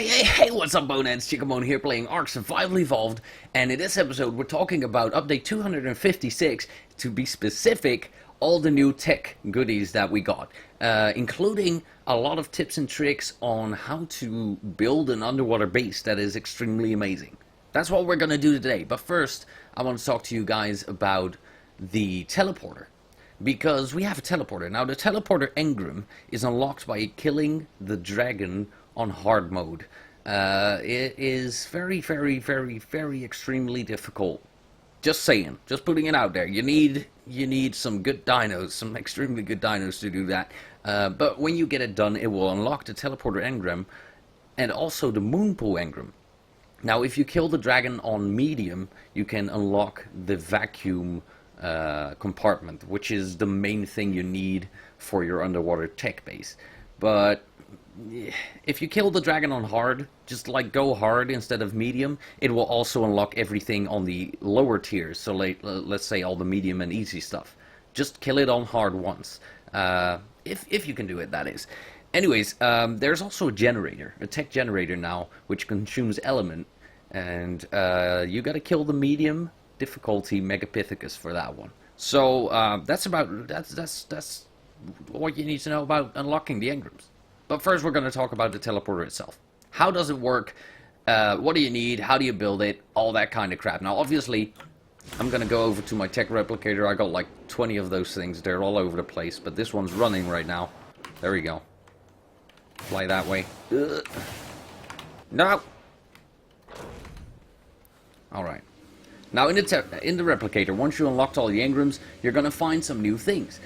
Hey, what's up, Boneheads? Chickamone here playing ARK Survival Evolved, and in this episode we're talking about update 256, to be specific, all the new tech goodies that we got, including a lot of tips and tricks on how to build an underwater base that is extremely amazing. That's what we're going to do today, but first I want to talk to you guys about the teleporter. Because we have a teleporter. Now the teleporter engram is unlocked by killing the dragon on hard mode. It is very extremely difficult. Just saying, just putting it out there. You need some good dinos, some extremely good dinos to do that. But when you get it done, it will unlock the teleporter engram and also the moonpool engram. Now if you kill the dragon on medium, you can unlock the vacuum compartment, which is the main thing you need for your underwater tech base. But if you kill the dragon on hard, just like go hard instead of medium, it will also unlock everything on the lower tiers. So let's say all the medium and easy stuff. Just kill it on hard once, if you can do it, that is. Anyways, there's also a generator, a tech generator now, which consumes element, and you gotta kill the medium difficulty Megapithecus for that one. So that's what you need to know about unlocking the engrams. But first we're going to talk about the teleporter itself. How does it work? What do you need? How do you build it? All that kind of crap. Now obviously I'm going to go over to my tech replicator. I got like 20 of those things. They're all over the place, but this one's running right now. There we go. Fly that way. Ugh. No. Alright. Now in the replicator, once you unlocked all the engrams, you're going to find some new things.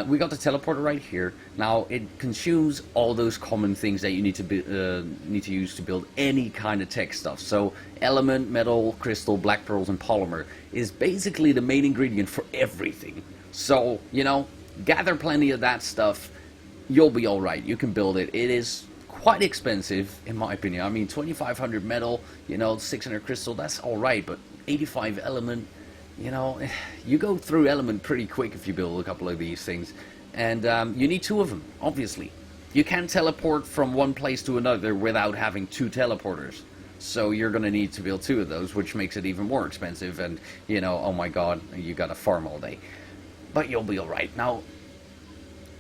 We got the teleporter right here. Now it consumes all those common things that you need to use to build any kind of tech stuff. So element, metal, crystal, black pearls, and polymer is basically the main ingredient for everything. So, you know, gather plenty of that stuff. You'll be alright. You can build it. It is quite expensive, in my opinion. I mean, 2,500 metal, you know, 600 crystal, that's alright, but 85 element, you know, you go through element pretty quick if you build a couple of these things. And you need two of them, obviously. You can't teleport from one place to another without having two teleporters. So you're going to need to build two of those, which makes it even more expensive. And, you know, oh my god, you got to farm all day. But you'll be alright. Now,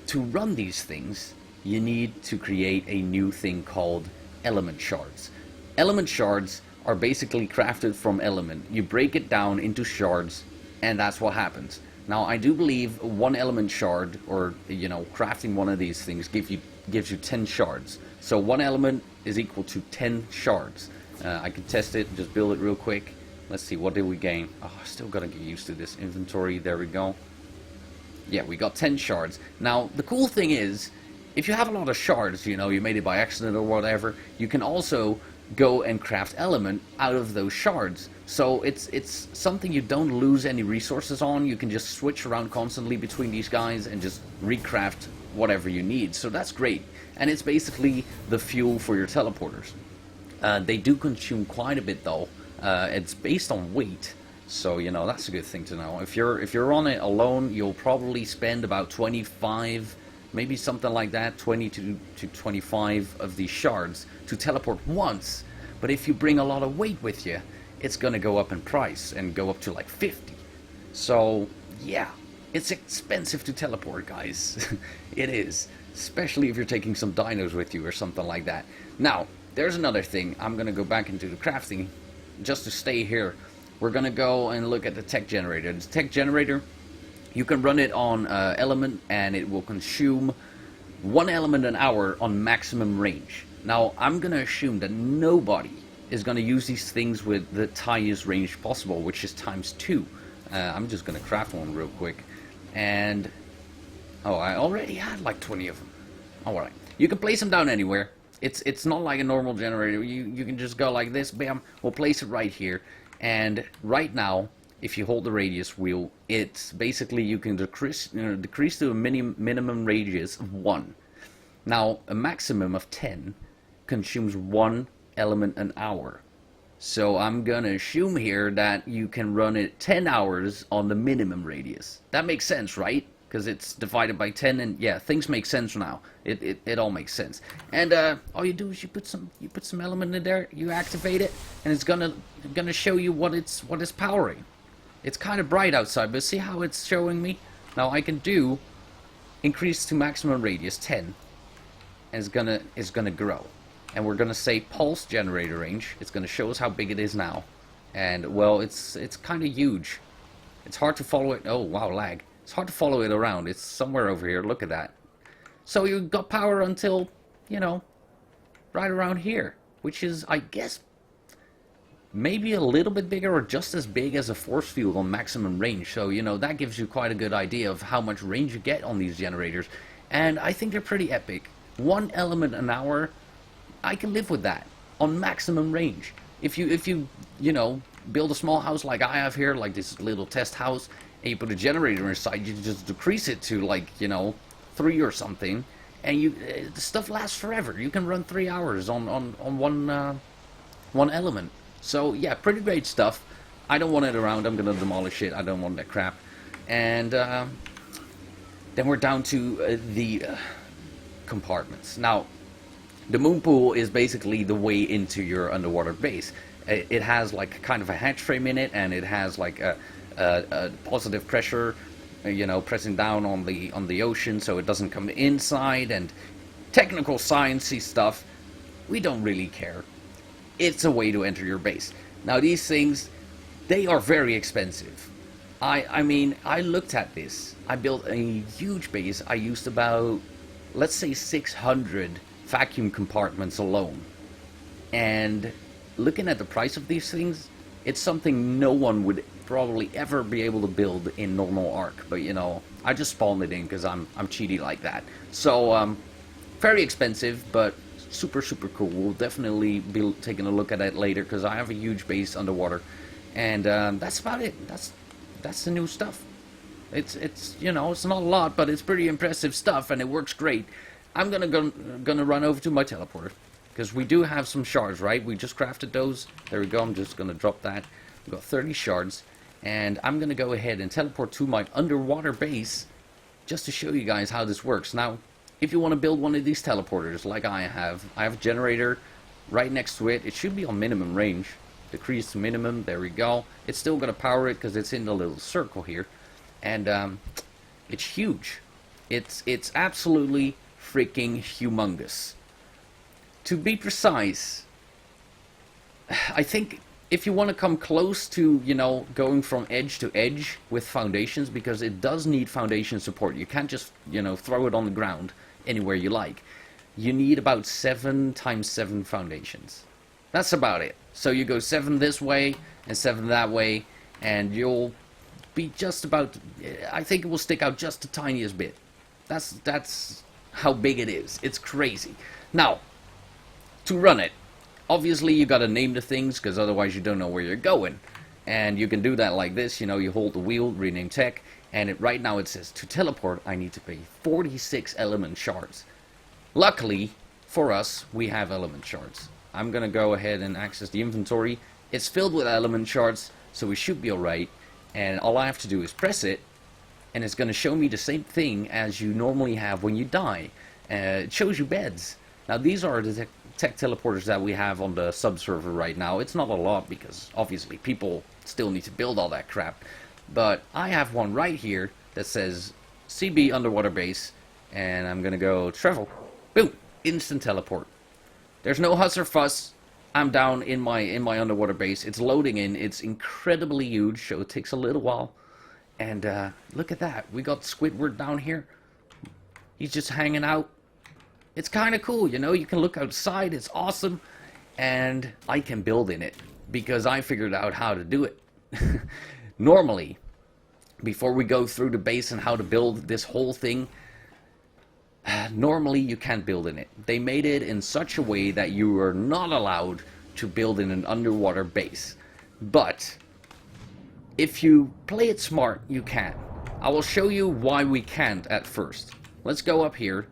to run these things, you need to create a new thing called element shards. Element shards are basically crafted from element. You break it down into shards, and that's what happens. Now, I do believe one element shard, or, you know, crafting one of these things gives you 10 shards. So one element is equal to 10 shards. I can test it, just build it real quick. Let's see, what did we gain? Oh, I still gotta get used to this inventory. There we go. Yeah, we got 10 shards. Now, the cool thing is, if you have a lot of shards, you know, you made it by accident or whatever, you can also go and craft element out of those shards. So it's something you don't lose any resources on. You can just switch around constantly between these guys and just recraft whatever you need. So that's great. And it's basically the fuel for your teleporters. They do consume quite a bit though. It's based on weight. So, you know, that's a good thing to know. If you're on it alone, you'll probably spend about 25, maybe something like that, 20 to 25 of these shards to teleport once. But if you bring a lot of weight with you, it's going to go up in price and go up to like 50. So, yeah, it's expensive to teleport, guys. It is. Especially if you're taking some dinos with you or something like that. Now, there's another thing. I'm going to go back into the crafting just to stay here. We're going to go and look at the tech generator. The tech generator, you can run it on element, and it will consume one element an hour on maximum range. Now, I'm going to assume that nobody is going to use these things with the highest range possible, which is ×2. I'm just going to craft one real quick. And, oh, I already had like 20 of them. Alright, you can place them down anywhere. It's not like a normal generator. You can just go like this, bam, we'll place it right here. And right now, if you hold the radius wheel, it's basically you can decrease to a minimum radius of 1. Now, a maximum of 10 consumes 1 element an hour. So I'm gonna assume here that you can run it 10 hours on the minimum radius. That makes sense, right? because it's divided by 10, and yeah, things make sense now. It all makes sense. And all you do is you put some element in there, you activate it, and it's gonna show you what it's powering. It's kind of bright outside, but see how it's showing me? Now I can do increase to maximum radius 10, and it's gonna grow. And we're gonna say pulse generator range. It's gonna show us how big it is now. And well, it's kind of huge. It's hard to follow it. Oh wow, lag. It's hard to follow it around. It's somewhere over here. Look at that. So you've got power until, you know, right around here, which is, I guess, maybe a little bit bigger or just as big as a force field on maximum range. So, you know, that gives you quite a good idea of how much range you get on these generators. And I think they're pretty epic. 1 element an hour, I can live with that on maximum range. If you know, build a small house like I have here, like this little test house, and you put a generator inside, you just decrease it to, like, you know, 3 or something, and the stuff lasts forever. You can run 3 hours on one element. So yeah, pretty great stuff. I don't want it around. I'm gonna demolish it. I don't want that crap. And then we're down to the compartments. Now, the moon pool is basically the way into your underwater base. It has like kind of a hatch frame in it, and it has like a positive pressure, you know, pressing down on the ocean so it doesn't come inside, and technical sciencey stuff. We don't really care. It's a way to enter your base. Now these things, they are very expensive. I mean, I looked at this. I built a huge base. I used about, let's say, 600 vacuum compartments alone. And looking at the price of these things, it's something no one would probably ever be able to build in normal ARK. But you know, I just spawned it in because I'm cheaty like that. So very expensive, but super cool. We'll definitely be taking a look at it later because I have a huge base underwater, and that's about it. That's the new stuff. It's you know, it's not a lot, but it's pretty impressive stuff, and it works great. I'm gonna run over to my teleporter because we do have some shards, right? We just crafted those. There we go. I'm just gonna drop that. We've got 30 shards, and I'm gonna go ahead and teleport to my underwater base just to show you guys how this works. Now, if you want to build one of these teleporters like I have a generator right next to it. It should be on minimum range. Decrease to minimum. There we go. It's still going to power it because it's in the little circle here. And it's huge. It's absolutely freaking humongous. To be precise, I think if you want to come close to, you know, going from edge to edge with foundations, because it does need foundation support. You can't just, you know, throw it on the ground anywhere you like. You need about 7 times 7 foundations. That's about it. So you go 7 this way and 7 that way, and you'll be just about, I think it will stick out just the tiniest bit. That's how big it is. It's crazy. Now, to run it, obviously you gotta name the things, because otherwise you don't know where you're going. And you can do that like this, you know, you hold the wheel, rename TEK, and right now it says to teleport I need to pay 46 element shards. Luckily for us, we have element shards. I'm gonna go ahead and access the inventory. It's filled with element shards, so we should be alright. And all I have to do is press it, and it's gonna show me the same thing as you normally have when you die. It shows you beds. Now these are the TEK teleporters that we have on the subserver right now. It's not a lot because obviously people still need to build all that crap. But I have one right here that says CB underwater base, and I'm gonna go travel. Boom! Instant teleport. There's no huss or fuss. I'm down in my underwater base. It's loading in. It's incredibly huge, so it takes a little while. And look at that. We got Squidward down here. He's just hanging out. It's kind of cool, you know. You can look outside. It's awesome. And I can build in it because I figured out how to do it. Normally, before we go through the base and how to build this whole thing, normally you can't build in it. They made it in such a way that you are not allowed to build in an underwater base. But if you play it smart, you can. I will show you why we can't at first. Let's go up here.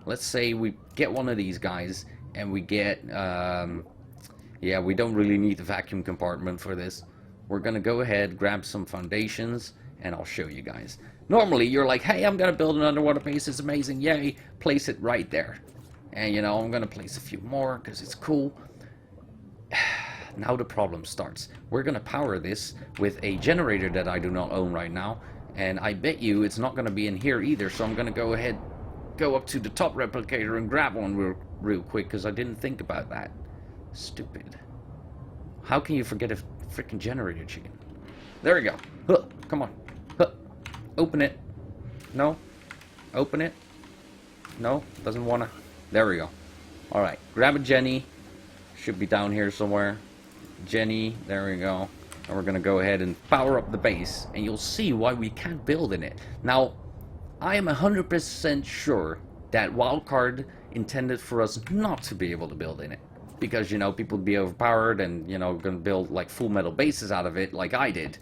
Let's say we get one of these guys and we get, yeah, we don't really need the vacuum compartment for this. We're gonna go ahead, grab some foundations, and I'll show you guys. Normally, you're like, hey, I'm going to build an underwater base. It's amazing. Yay. Place it right there. And, you know, I'm going to place a few more because it's cool. Now the problem starts. We're going to power this with a generator that I do not own right now. And I bet you it's not going to be in here either. So I'm going to go ahead, go up to the top replicator and grab one real quick because I didn't think about that. Stupid. How can you forget a freaking generator, chicken? There we go. Huh, come on. Huh. Open it. No. Open it. No. Doesn't want to. There we go. Alright. Grab a Jenny. Should be down here somewhere. Jenny. There we go. And we're going to go ahead and power up the base. And you'll see why we can't build in it. Now, I am 100% sure that wildcard intended for us not to be able to build in it. Because, you know, people would be overpowered and, you know, going to build, like, full metal bases out of it like I did.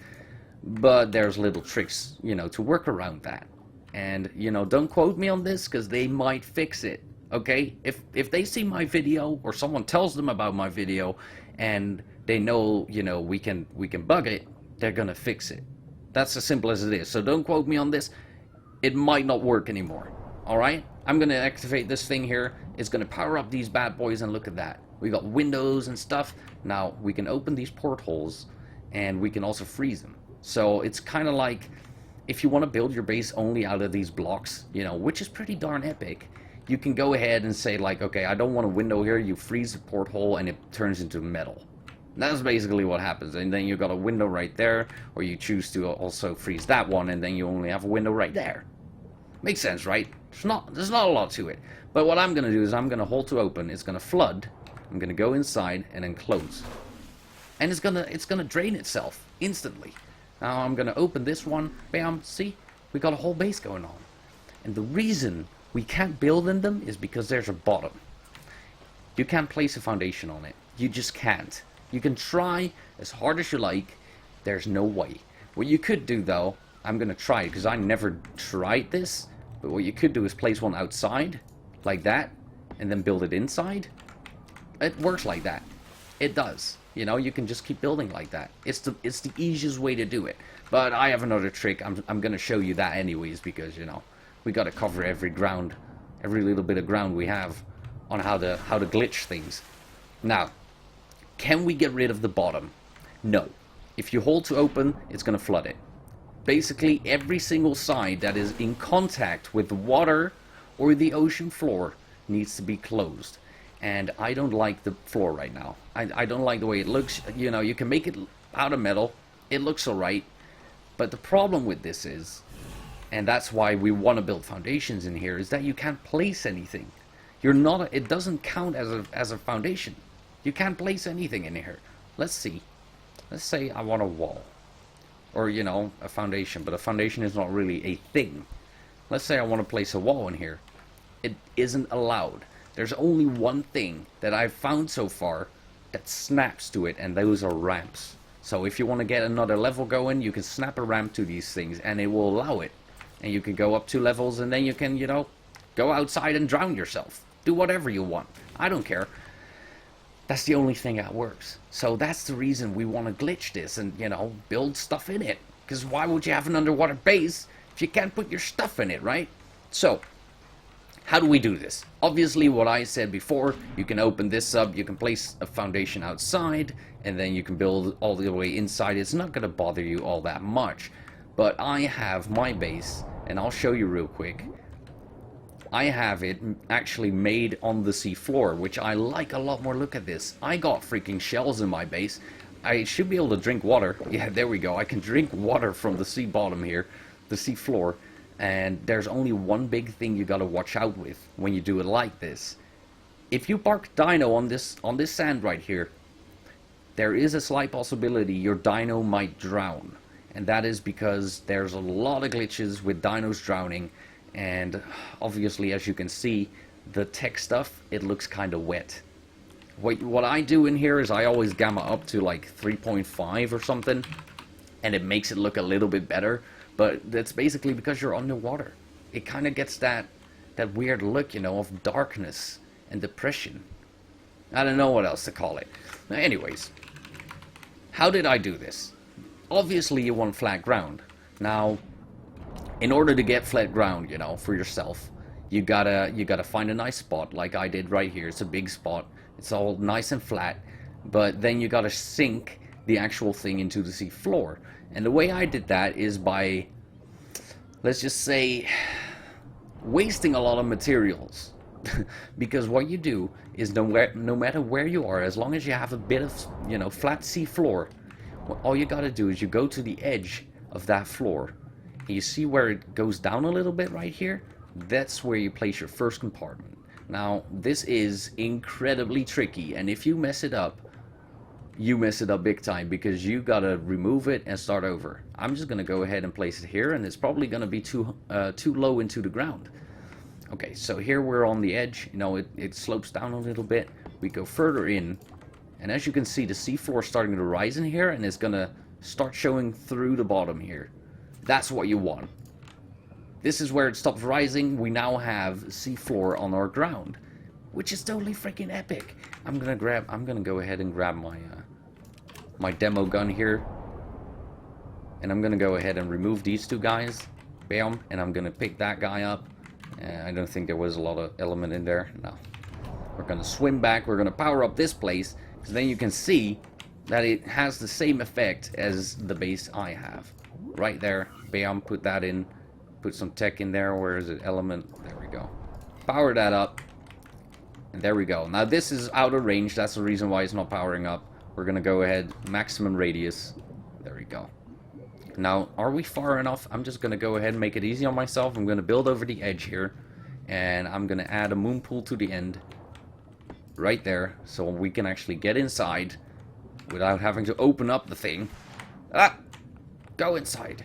But there's little tricks, you know, to work around that. And, you know, don't quote me on this because they might fix it, okay? If they see my video or someone tells them about my video and they know, you know, we can bug it, they're going to fix it. That's as simple as it is. So don't quote me on this. It might not work anymore, all right? I'm going to activate this thing here. It's going to power up these bad boys and look at that. We got windows and stuff. Now, we can open these portholes and we can also freeze them. So it's kind of like if you want to build your base only out of these blocks, you know, which is pretty darn epic, you can go ahead and say like, okay, I don't want a window here. You freeze the porthole and it turns into metal. That's basically what happens. And then you got a window right there, or you choose to also freeze that one and then you only have a window right there. Makes sense, right? There's not a lot to it. But what I'm going to do is I'm going to hold to open. It's going to flood. I'm going to go inside and then close. And it's going to drain itself instantly. Now I'm going to open this one. Bam, see? We got a whole base going on. And the reason we can't build in them is because there's a bottom. You can't place a foundation on it. You just can't. You can try as hard as you like. There's no way. What you could do though, I'm going to try it because I never tried this. But what you could do is place one outside, like that, and then build it inside. It works like that. It does. You know, you can just keep building like that. It's the easiest way to do it. But I have another trick. I'm going to show you that anyways because, you know, we got to cover every little bit of ground we have on how to glitch things. Now, can we get rid of the bottom? No. If you hold to open, it's going to flood it. Basically, every single side that is in contact with the water or the ocean floor needs to be closed. And I don't like the floor right now. I don't like the way it looks. You know, you can make it out of metal. It looks alright. But the problem with this is, and that's why we want to build foundations in here, is that you can't place anything. It doesn't count as a foundation. You can't place anything in here. Let's see. Let's say I want a wall. Or, you know, a foundation. But a foundation is not really a thing. Let's say I want to place a wall in here. It isn't allowed. There's only one thing that I've found so far that snaps to it, and those are ramps. So if you want to get another level going, you can snap a ramp to these things, and it will allow it. And you can go up 2 levels, and then you can, you know, go outside and drown yourself. Do whatever you want. I don't care. That's the only thing that works. So that's the reason we want to glitch this and, you know, build stuff in it. Because why would you have an underwater base if you can't put your stuff in it, right? So, how do we do this? Obviously, what I said before, you can open this up, you can place a foundation outside, and then you can build all the way inside. It's not going to bother you all that much. But I have my base, and I'll show you real quick. I have it actually made on the sea floor, which I like a lot more. Look at this. I got freaking shells in my base. I should be able to drink water. Yeah, there we go. I can drink water from the sea bottom here, the sea floor. And there's only one big thing you gotta watch out with when you do it like this. If you park dino on this sand right here, there is a slight possibility your dino might drown. And that is because there's a lot of glitches with dinos drowning. And obviously, as you can see, the tech stuff, it looks kind of wet. What I do in here is I always gamma up to like 3.5 or something, and it makes it look a little bit better. But that's basically because you're underwater. It kind of gets that weird look, you know, of darkness and depression. I don't know what else to call it. Now, anyways, how did I do this? Obviously, you want flat ground. Now, in order to get flat ground, you know, for yourself, you gotta find a nice spot like I did right here. It's a big spot. It's all nice and flat, but then you gotta sink the actual thing into the sea floor. And the way I did that is by, let's just say, wasting a lot of materials. Because what you do is no matter where you are, as long as you have a bit of, you know, flat sea floor, all you gotta do is you go to the edge of that floor. And you see where it goes down a little bit right here? That's where you place your first compartment. Now, this is incredibly tricky, and if you mess it up, you mess it up big time, because you gotta remove it and start over. I'm just gonna go ahead and place it here, and it's probably gonna be too low into the ground. Okay, so here we're on the edge. You know, it slopes down a little bit. We go further in, and as you can see, the seafloor is starting to rise in here, and it's gonna start showing through the bottom here. That's what you want. This is where it stops rising. We now have seafloor on our ground, which is totally freaking epic. I'm gonna go ahead and grab my my demo gun here, and I'm gonna go ahead and remove these two guys. Bam, and I'm gonna pick that guy up. I don't think there was a lot of element in there. No. We're gonna swim back. We're gonna power up this place, because then you can see that it has the same effect as the base I have. Right there. Bam, put that in. Put some tech in there. Where is it? Element. There we go. Power that up. And there we go. Now this is out of range. That's the reason why it's not powering up. We're gonna go ahead. Maximum radius. There we go. Now, are we far enough? I'm just gonna go ahead and make it easy on myself. I'm gonna build over the edge here. And I'm gonna add a moon pool to the end. Right there. So we can actually get inside without having to open up the thing. Ah! Go inside.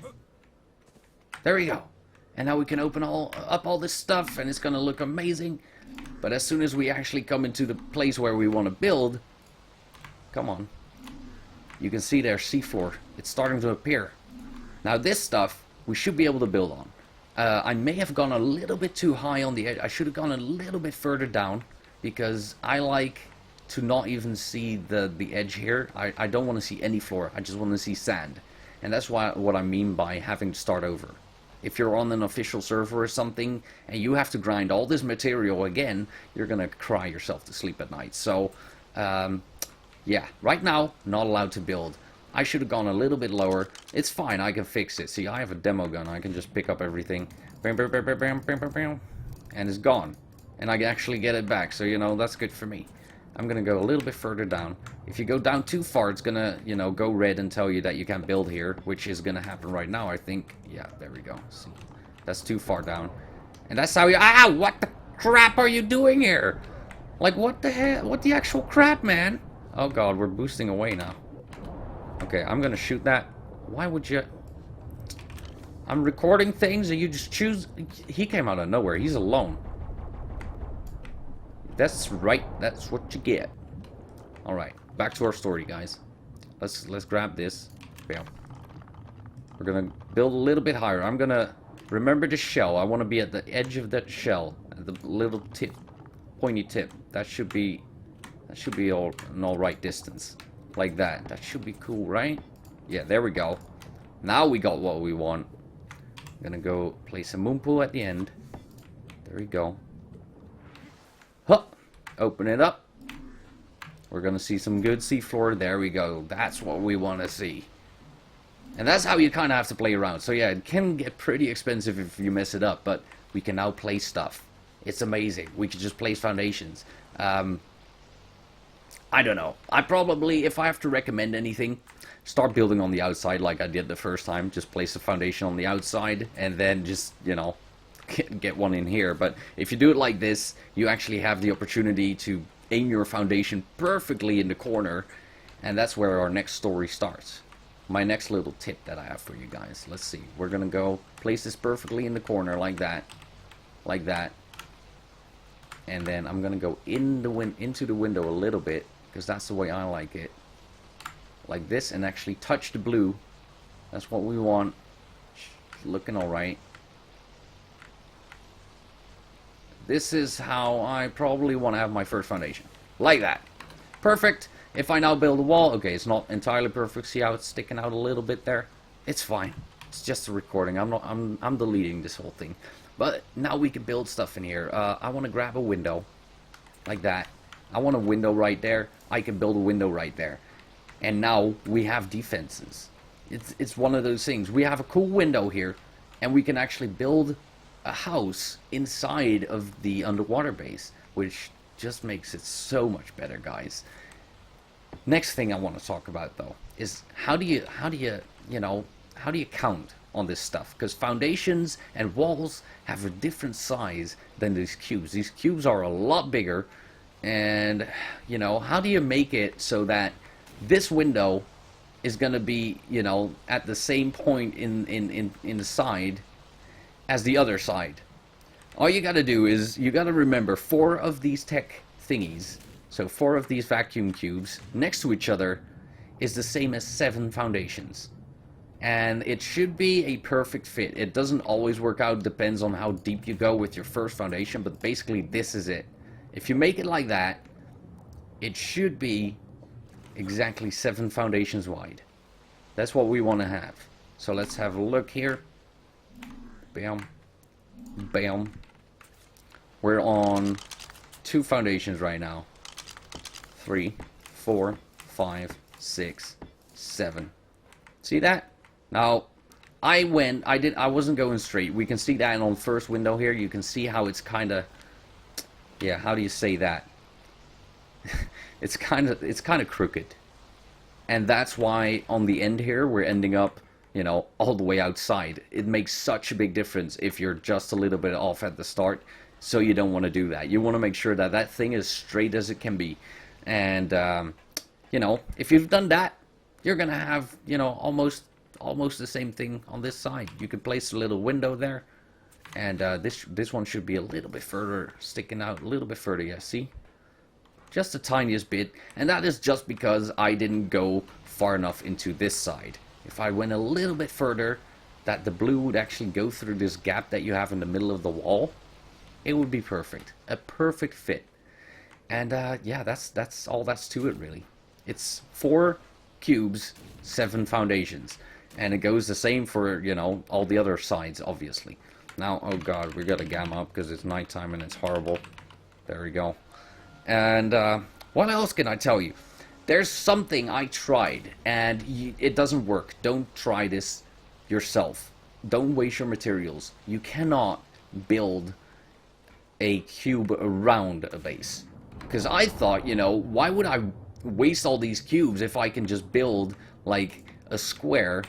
There we go. And now we can open up all this stuff, and it's gonna look amazing. But as soon as we actually come into the place where we want to build, come on, you can see there's seafloor. It's starting to appear. Now this stuff we should be able to build on. I may have gone a little bit too high on the edge. I should have gone a little bit further down, because I like to not even see the edge here. I don't want to see any floor. I just want to see sand. And that's what I mean by having to start over. If you're on an official server or something, and you have to grind all this material again, you're gonna cry yourself to sleep at night. So, yeah, right now, not allowed to build. I should have gone a little bit lower. It's fine, I can fix it. See, I have a demo gun. I can just pick up everything. Bam, bam, bam, bam, bam, bam, bam, bam, and it's gone. And I can actually get it back, so, you know, that's good for me. I'm gonna go a little bit further down. If you go down too far, it's gonna, you know, go red and tell you that you can't build here, which is gonna happen right now, I think. Yeah, there we go. See, that's too far down. And that's how you... Ah! What the crap are you doing here? Like, what the hell? What the actual crap, man? Oh, God, we're boosting away now. Okay, I'm gonna shoot that. Why would you... I'm recording things and you just choose... He came out of nowhere. He's alone. That's right. That's what you get. All right, back to our story, guys. Let's grab this. Bam. We're gonna build a little bit higher. I'm gonna remember the shell. I want to be at the edge of that shell, at the little tip, pointy tip. That should be an all right distance, like that. That should be cool, right? Yeah, there we go. Now we got what we want. I'm gonna go place a moon pool at the end. There we go. Huh. Open it up. We're gonna see some good seafloor. There we go. That's what we want to see. And that's how you kind of have to play around. So yeah, it can get pretty expensive if you mess it up, but we can now place stuff. It's amazing. We can just place foundations. I don't know. I probably, if I have to recommend anything, start building on the outside like I did the first time. Just place a foundation on the outside and then just, you know, get one in here. But if you do it like this, you actually have the opportunity to aim your foundation perfectly in the corner, and that's where our next story starts. My next little tip that I have for you guys. Let's see. We're gonna go place this perfectly in the corner like that, and then I'm gonna go into the window a little bit, because that's the way I like it, like this, and actually touch the blue. That's what we want. Looking all right. This is how I probably want to have my first foundation. Like that. Perfect. If I now build a wall, okay, it's not entirely perfect. See how it's sticking out a little bit there? It's fine. It's just a recording. I'm deleting this whole thing. But now we can build stuff in here. I want to grab a window like that. I want a window right there. I can build a window right there. And now we have defenses. It's one of those things. We have a cool window here, and we can actually build a house inside of the underwater base, which just makes it so much better, guys. Next thing I want to talk about though is how do you count on this stuff? Because foundations and walls have a different size than these cubes. These cubes are a lot bigger, and how do you make it so that this window is going to be at the same point in the side as the other side? All you got to do is you got to remember 4 of these TEK thingies. So 4 of these vacuum cubes next to each other is the same as 7 foundations. And it should be a perfect fit. It doesn't always work out, depends on how deep you go with your first foundation, but basically this is it. If you make it like that, it should be exactly 7 foundations wide. That's what we want to have. So let's have a look here. Bam. Bam. We're on 2 foundations right now. 3, 4, 5, 6, 7. See that? Now, I wasn't going straight. We can see that on first window here. You can see how it's kind of, yeah, how do you say that? it's kind of crooked. And that's why on the end here, we're ending up, all the way outside. It makes such a big difference if you're just a little bit off at the start. So you don't want to do that. You want to make sure that that thing is straight as it can be. And, if you've done that, you're going to have, almost the same thing on this side. You could place a little window there. And this one should be a little bit further, sticking out a little bit further, yeah, see? Just the tiniest bit. And that is just because I didn't go far enough into this side. If I went a little bit further, that the blue would actually go through this gap that you have in the middle of the wall, it would be perfect. A perfect fit. And yeah, that's all that's to it, really. It's 4 cubes, 7 foundations. And it goes the same for, all the other sides, obviously. Now, oh god, we got a gamma up because it's nighttime and it's horrible. There we go. And what else can I tell you? There's something I tried, and it doesn't work. Don't try this yourself. Don't waste your materials. You cannot build a cube around a base. Because I thought, why would I waste all these cubes if I can just build, like, a square.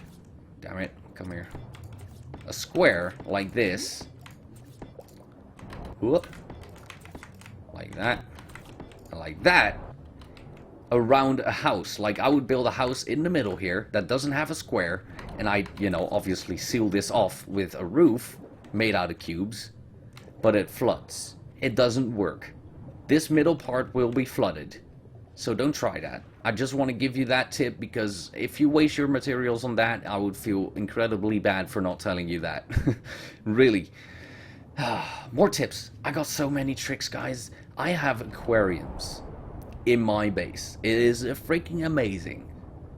Damn it, come here. A square like this. Whoop. Like that. Like that. Around a house. Like, I would build a house in the middle here that doesn't have a square. And I, obviously seal this off with a roof made out of cubes. But it floods. It doesn't work. This middle part will be flooded. So don't try that. I just want to give you that tip because if you waste your materials on that, I would feel incredibly bad for not telling you that. Really. More tips. I got so many tricks, guys. I have aquariums in my base. It is freaking amazing.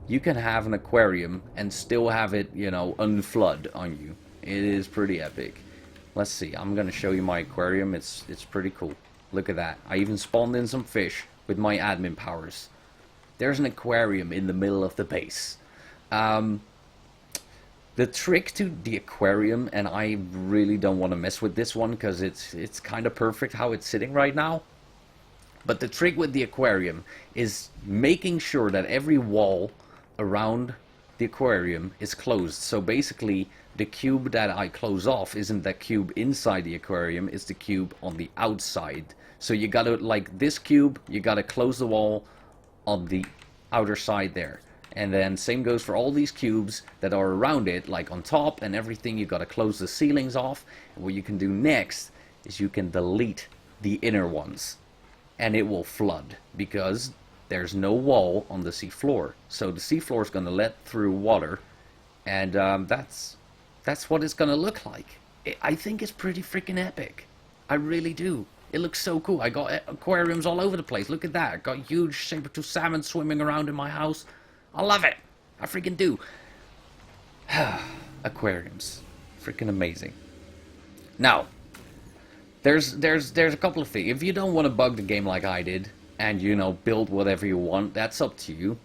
You can have an aquarium and still have it, unflood on you. It is pretty epic. Let's see. I'm going to show you my aquarium. It's pretty cool. Look at that. I even spawned in some fish with my admin powers. There's an aquarium in the middle of the base. The trick to the aquarium, and I really don't want to mess with this one because it's kind of perfect how it's sitting right now. But the trick with the aquarium is making sure that every wall around the aquarium is closed. So basically, the cube that I close off isn't the cube inside the aquarium, it's the cube on the outside. So you gotta, like this cube, you gotta close the wall on the outer side there. And then same goes for all these cubes that are around it, like on top and everything, you gotta close the ceilings off. And what you can do next is you can delete the inner ones. And it will flood because there's no wall on the seafloor. So the seafloor is gonna let through water. And that's what it's gonna look like. I think it's pretty freaking epic. I really do. It looks so cool. I got aquariums all over the place. Look at that. I got huge saber-tooth salmon swimming around in my house. I love it. I freaking do. aquariums. Freaking amazing. Now, there's a couple of things. If you don't want to bug the game like I did, and you know, build whatever you want, that's up to you.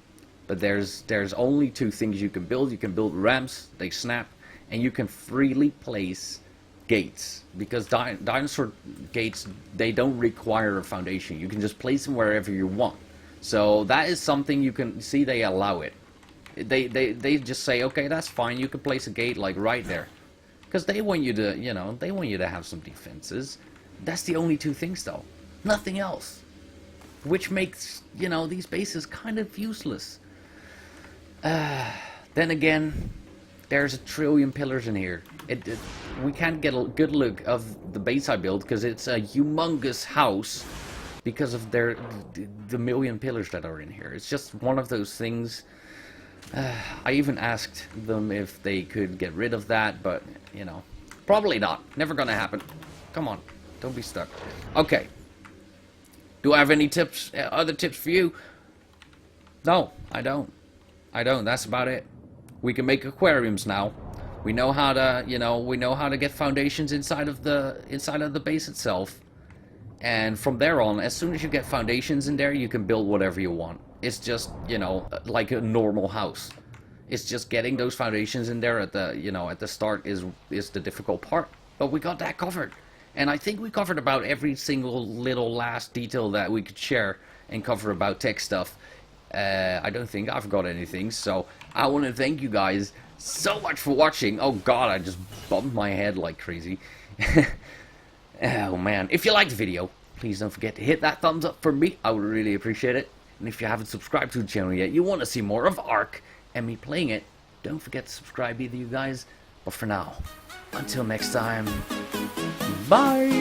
But there's only two things you can build. You can build ramps, they snap, and you can freely place gates. Because dinosaur gates, they don't require a foundation. You can just place them wherever you want. So that is something you can see, they allow it. They just say, okay, that's fine, you can place a gate like right there. Because they want you to, you know, they want you to have some defenses. That's the only two things though. Nothing else. Which makes, you know, these bases kind of useless. Then again, there's a trillion pillars in here. We can't get a good look of the base I built because it's a humongous house because of the million pillars that are in here. It's just one of those things. I even asked them if they could get rid of that, but, you know, probably not. Never gonna happen. Come on, don't be stuck. Okay. Do I have any tips, other tips for you? No, I don't. That's about it. We can make aquariums now. We know how to, you know, we know how to get foundations inside of the base itself. And from there on, as soon as you get foundations in there, you can build whatever you want. It's just, you know, like a normal house. It's just getting those foundations in there at the, you know, at the start is the difficult part. But we got that covered. And I think we covered about every single little last detail that we could share and cover about tech stuff. I don't think I forgot anything. So I want to thank you guys so much for watching. Oh god, I just bumped my head like crazy. Oh man, if you liked the video, please don't forget to hit that thumbs up for me. I would really appreciate it. And if you haven't subscribed to the channel yet, you want to see more of ARK and me playing it, don't forget to subscribe either, you guys. But for now, until next time, bye!